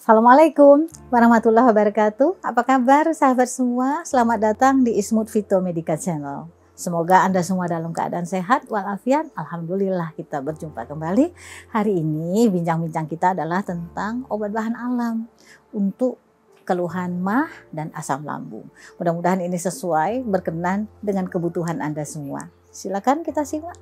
Assalamualaikum warahmatullahi wabarakatuh. Apa kabar sahabat semua? Selamat datang di Ismut Fito Medical Channel. Semoga Anda semua dalam keadaan sehat walafiat. Alhamdulillah kita berjumpa kembali. Hari ini bincang-bincang kita adalah tentang obat bahan alam untuk keluhan mah dan asam lambung. Mudah-mudahan ini sesuai, berkenan dengan kebutuhan Anda semua. Silakan kita simak.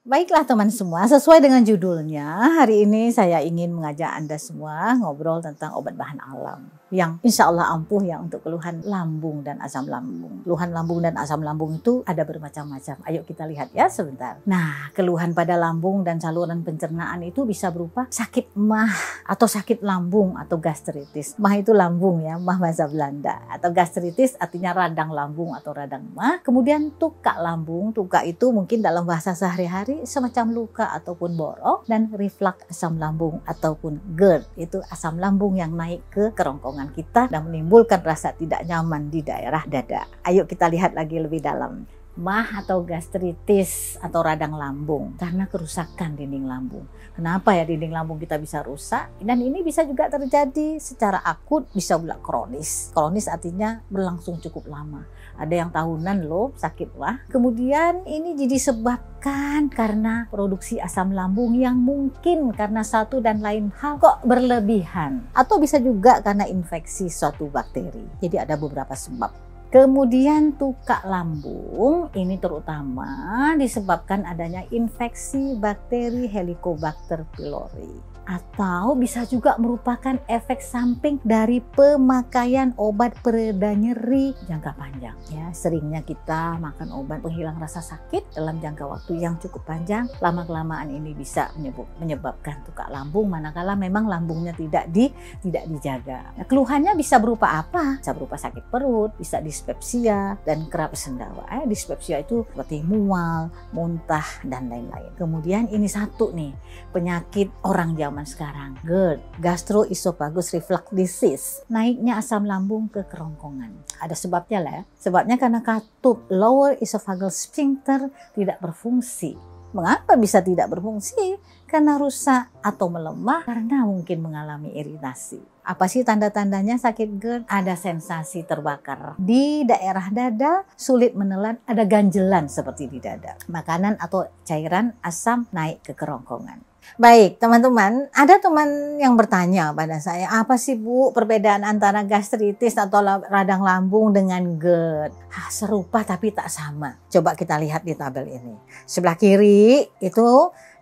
Baiklah teman semua, sesuai dengan judulnya, hari ini saya ingin mengajak Anda semua ngobrol tentang obat bahan alam yang insya Allah ampuh ya untuk keluhan lambung dan asam lambung. Keluhan lambung dan asam lambung itu ada bermacam-macam. Ayo kita lihat ya sebentar. Nah, keluhan pada lambung dan saluran pencernaan itu bisa berupa sakit mah atau sakit lambung atau gastritis. Mah itu lambung ya, mah bahasa Belanda. Atau gastritis artinya radang lambung atau radang mah. Kemudian tukak lambung, tukak itu mungkin dalam bahasa sehari-hari semacam luka ataupun borok, dan reflux asam lambung ataupun GERD itu asam lambung yang naik ke kerongkongan kita dan menimbulkan rasa tidak nyaman di daerah dada. Ayo kita lihat lagi lebih dalam. Mah atau gastritis atau radang lambung karena kerusakan dinding lambung. Kenapa ya dinding lambung kita bisa rusak? Dan ini bisa juga terjadi secara akut, bisa pula kronis. Kronis artinya berlangsung cukup lama. Ada yang tahunan loh sakit mah. Kemudian ini disebabkan karena produksi asam lambung yang mungkin karena satu dan lain hal kok berlebihan. Atau bisa juga karena infeksi suatu bakteri. Jadi ada beberapa sebab. Kemudian tukak lambung ini terutama disebabkan adanya infeksi bakteri Helicobacter pylori. Atau bisa juga merupakan efek samping dari pemakaian obat pereda nyeri jangka panjang. Ya, seringnya kita makan obat penghilang rasa sakit dalam jangka waktu yang cukup panjang. Lama-kelamaan ini bisa menyebabkan tukak lambung manakala memang lambungnya tidak dijaga. Nah, keluhannya bisa berupa apa? Bisa berupa sakit perut, bisa dispepsia dan kerap sendawa. Dispepsia itu seperti mual, muntah dan lain-lain. Kemudian ini satu nih, penyakit orang zaman sekarang, GERD, gastroesophagus reflux disease, naiknya asam lambung ke kerongkongan. Ada sebabnya lah ya. Sebabnya karena katup lower esophageal sphincter tidak berfungsi. Mengapa bisa tidak berfungsi? Karena rusak atau melemah karena mungkin mengalami iritasi. Apa sih tanda-tandanya sakit GERD? Ada sensasi terbakar di daerah dada, sulit menelan, ada ganjelan seperti di dada. Makanan atau cairan asam naik ke kerongkongan. Baik teman-teman, ada teman yang bertanya pada saya, apa sih Bu perbedaan antara gastritis atau radang lambung dengan GERD? Serupa tapi tak sama. Coba kita lihat di tabel ini. Sebelah kiri itu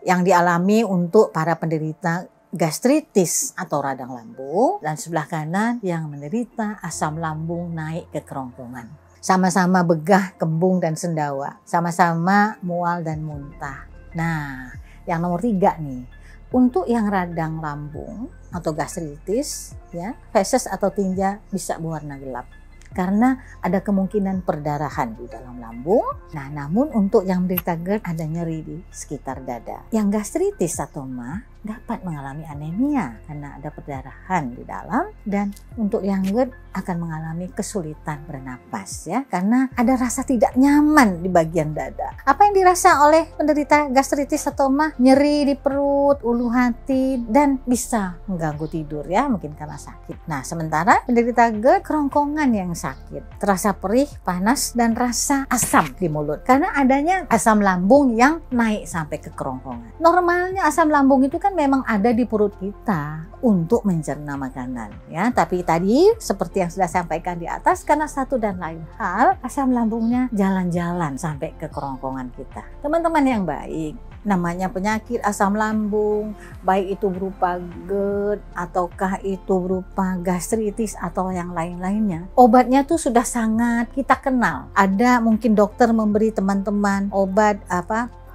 yang dialami untuk para penderita gastritis atau radang lambung, dan sebelah kanan yang menderita asam lambung naik ke kerongkongan. Sama-sama begah, kembung dan sendawa, sama-sama mual dan muntah. Nah, yang nomor 3 nih, untuk yang radang lambung atau gastritis, ya, feses atau tinja bisa berwarna gelap karena ada kemungkinan perdarahan di dalam lambung. Nah, namun untuk yang menderita GERD ada nyeri di sekitar dada. Yang gastritis atau mah dapat mengalami anemia karena ada perdarahan di dalam, dan untuk yang GERD akan mengalami kesulitan bernapas ya karena ada rasa tidak nyaman di bagian dada. Apa yang dirasa oleh penderita gastritis atau mah? Nyeri di perut, ulu hati, dan bisa mengganggu tidur ya, mungkin karena sakit. Nah, sementara penderita GERD kerongkongan yang sakit, terasa perih, panas, dan rasa asam di mulut karena adanya asam lambung yang naik sampai ke kerongkongan. Normalnya asam lambung itu kan memang ada di perut kita untuk mencerna makanan ya, tapi tadi seperti yang sudah sampaikan di atas, karena satu dan lain hal asam lambungnya jalan-jalan sampai ke kerongkongan kita. Teman-teman yang baik, namanya penyakit asam lambung, baik itu berupa GERD ataukah itu berupa gastritis atau yang lain-lainnya, obatnya tuh sudah sangat kita kenal. Ada mungkin dokter memberi teman-teman obat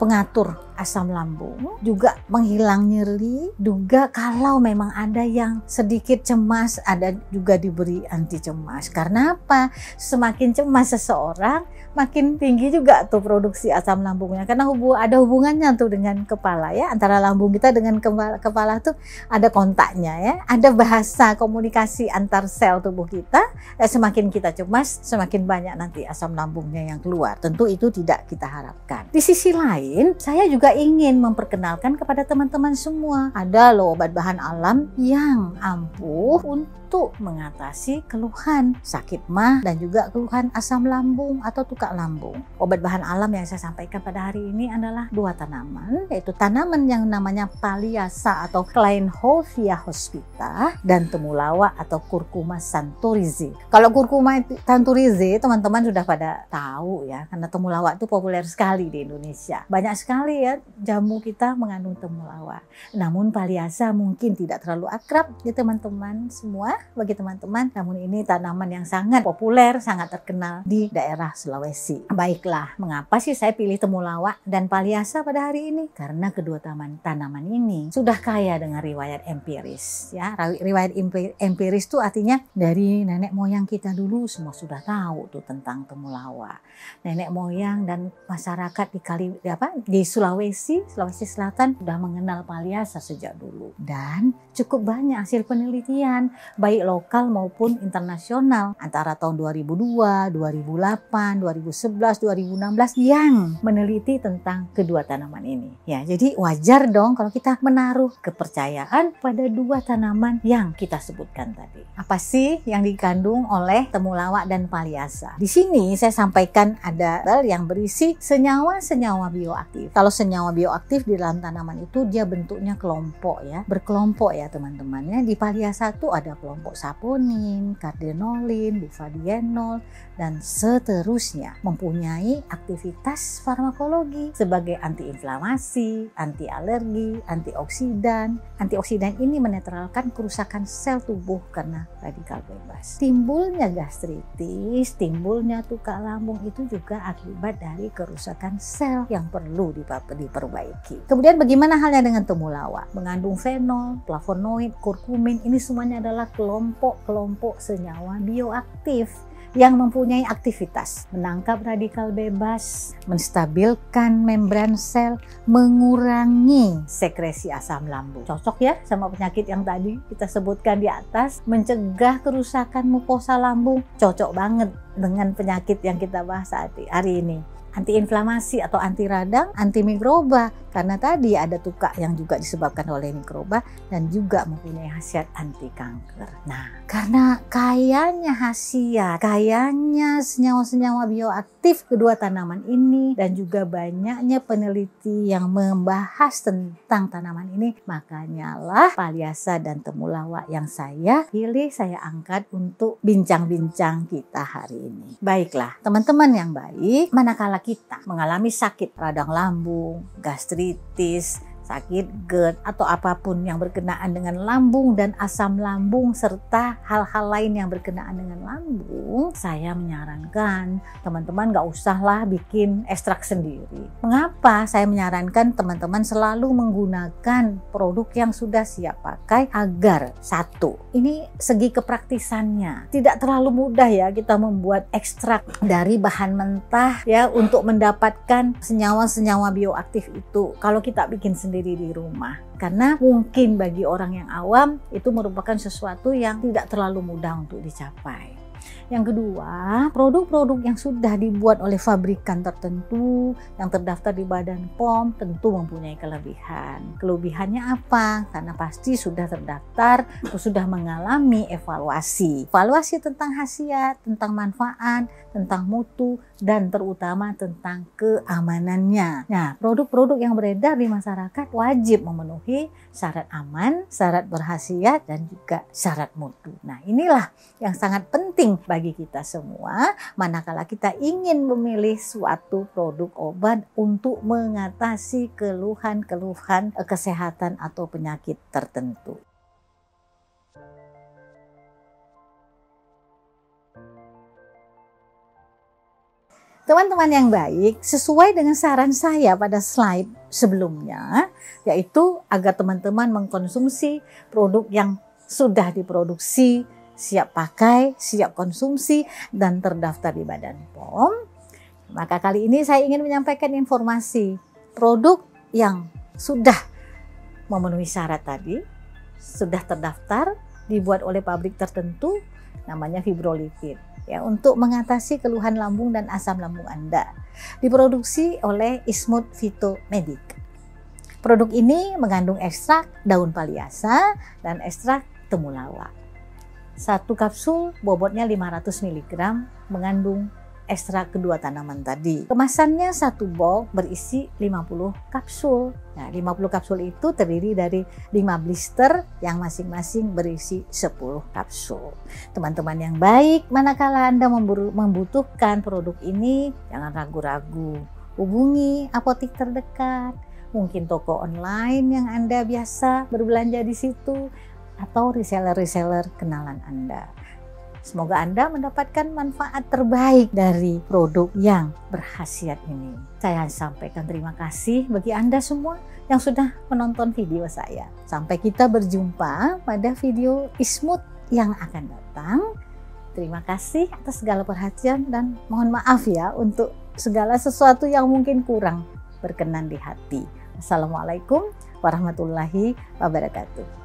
pengatur asam lambung, juga menghilang nyeri, juga kalau memang ada yang sedikit cemas, ada juga diberi anti cemas. Karena apa? Semakin cemas seseorang, makin tinggi juga tuh produksi asam lambungnya. Karena ada hubungannya tuh dengan kepala ya, antara lambung kita dengan kepala tuh ada kontaknya ya, ada bahasa komunikasi antar sel tubuh kita. Semakin kita cemas, semakin banyak nanti asam lambungnya yang keluar. Tentu itu tidak kita harapkan. Di sisi lain, saya juga ingin memperkenalkan kepada teman-teman semua, ada loh obat bahan alam yang ampuh untuk mengatasi keluhan sakit mah dan juga keluhan asam lambung atau tukak lambung. Obat bahan alam yang saya sampaikan pada hari ini adalah 2 tanaman, yaitu tanaman yang namanya Palliasa atau Kleinholvia hospita dan temulawak atau Curcuma santorizi. Kalau Curcuma santorizi teman-teman sudah pada tahu ya, karena temulawak itu populer sekali di Indonesia. Banyak sekali ya jamu kita mengandung temulawak. Namun Palliasa mungkin tidak terlalu akrab ya teman-teman semua, bagi teman-teman. Namun ini tanaman yang sangat populer, sangat terkenal di daerah Sulawesi. Baiklah, mengapa sih saya pilih temulawak dan Palliasa pada hari ini? Karena kedua tanaman ini sudah kaya dengan riwayat empiris ya. Riwayat empiris itu artinya dari nenek moyang kita dulu semua sudah tahu tuh tentang temulawak. Nenek moyang dan masyarakat di Sulawesi Selatan sudah mengenal Palliasa sejak dulu. Dan cukup banyak hasil penelitian baik lokal maupun internasional antara tahun 2002, 2008, 2011, 2016 yang meneliti tentang kedua tanaman ini. Ya, jadi wajar dong kalau kita menaruh kepercayaan pada 2 tanaman yang kita sebutkan tadi. Apa sih yang dikandung oleh temulawak dan Palliasa? Di sini saya sampaikan ada yang berisi senyawa-senyawa bioaktif. Kalau senyawa bioaktif di dalam tanaman itu dia bentuknya kelompok ya, berkelompok ya teman-teman ya. Di Palliasa itu ada kelompok saponin, cardenolin, bufadienol dan seterusnya, mempunyai aktivitas farmakologi sebagai antiinflamasi, anti alergi, antioksidan. Antioksidan ini menetralkan kerusakan sel tubuh karena radikal bebas. Timbulnya gastritis, timbulnya tukak lambung itu juga akibat dari kerusakan sel yang perlu diperbaiki. Kemudian bagaimana halnya dengan temulawak? Mengandung fenol, flavonoid, kurkumin, ini semuanya adalah kelompok-kelompok senyawa bioaktif yang mempunyai aktivitas menangkap radikal bebas, menstabilkan membran sel, mengurangi sekresi asam lambung. Cocok ya sama penyakit yang tadi kita sebutkan di atas, mencegah kerusakan mukosa lambung. Cocok banget dengan penyakit yang kita bahas hari ini. Antiinflamasi atau anti radang, anti mikroba, karena tadi ada tukak yang juga disebabkan oleh mikroba dan juga mempunyai khasiat anti kanker. Nah, karena kayanya khasiat, kayanya senyawa-senyawa bioaktif kedua tanaman ini dan juga banyaknya peneliti yang membahas tentang tanaman ini, makanya lah Palliasa dan temulawak yang saya pilih, saya angkat untuk bincang-bincang kita hari ini. Baiklah, teman-teman yang baik, manakala kita mengalami sakit radang lambung, gastritis, sakit GERD atau apapun yang berkenaan dengan lambung dan asam lambung serta hal-hal lain yang berkenaan dengan lambung, saya menyarankan teman-teman gak usahlah bikin ekstrak sendiri. Mengapa saya menyarankan teman-teman selalu menggunakan produk yang sudah siap pakai agar satu, ini segi kepraktisannya tidak terlalu mudah ya kita membuat ekstrak dari bahan mentah ya untuk mendapatkan senyawa-senyawa bioaktif itu kalau kita bikin sendiri di rumah, karena mungkin bagi orang yang awam itu merupakan sesuatu yang tidak terlalu mudah untuk dicapai. Yang kedua, produk-produk yang sudah dibuat oleh pabrikan tertentu yang terdaftar di Badan POM tentu mempunyai kelebihan. Kelebihannya apa? Karena pasti sudah terdaftar, sudah mengalami evaluasi. Evaluasi tentang khasiat, tentang manfaat, tentang mutu, dan terutama tentang keamanannya. Nah, produk-produk yang beredar di masyarakat wajib memenuhi syarat aman, syarat berkhasiat, dan juga syarat mutu. Nah, inilah yang sangat penting bagi kita semua manakala kita ingin memilih suatu produk obat untuk mengatasi keluhan-keluhan kesehatan atau penyakit tertentu. Teman-teman yang baik, sesuai dengan saran saya pada slide sebelumnya, yaitu agar teman-teman mengkonsumsi produk yang sudah diproduksi, siap pakai, siap konsumsi, dan terdaftar di Badan POM. Maka kali ini saya ingin menyampaikan informasi produk yang sudah memenuhi syarat tadi, sudah terdaftar, dibuat oleh pabrik tertentu, namanya fibrolipid. Ya, untuk mengatasi keluhan lambung dan asam lambung Anda. Diproduksi oleh Ismut Phytomedic. Produk ini mengandung ekstrak daun paliasa dan ekstrak temulawak. Satu kapsul bobotnya 500 mg mengandung ekstrak kedua tanaman tadi. Kemasannya satu box berisi 50 kapsul. Nah, 50 kapsul itu terdiri dari 5 blister yang masing-masing berisi 10 kapsul. Teman-teman yang baik, manakala Anda membutuhkan produk ini, jangan ragu-ragu. Hubungi apotik terdekat, mungkin toko online yang Anda biasa berbelanja di situ, atau reseller-reseller kenalan Anda. Semoga Anda mendapatkan manfaat terbaik dari produk yang berkhasiat ini. Saya sampaikan terima kasih bagi Anda semua yang sudah menonton video saya. Sampai kita berjumpa pada video Ismut yang akan datang. Terima kasih atas segala perhatian dan mohon maaf ya untuk segala sesuatu yang mungkin kurang berkenan di hati. Assalamualaikum warahmatullahi wabarakatuh.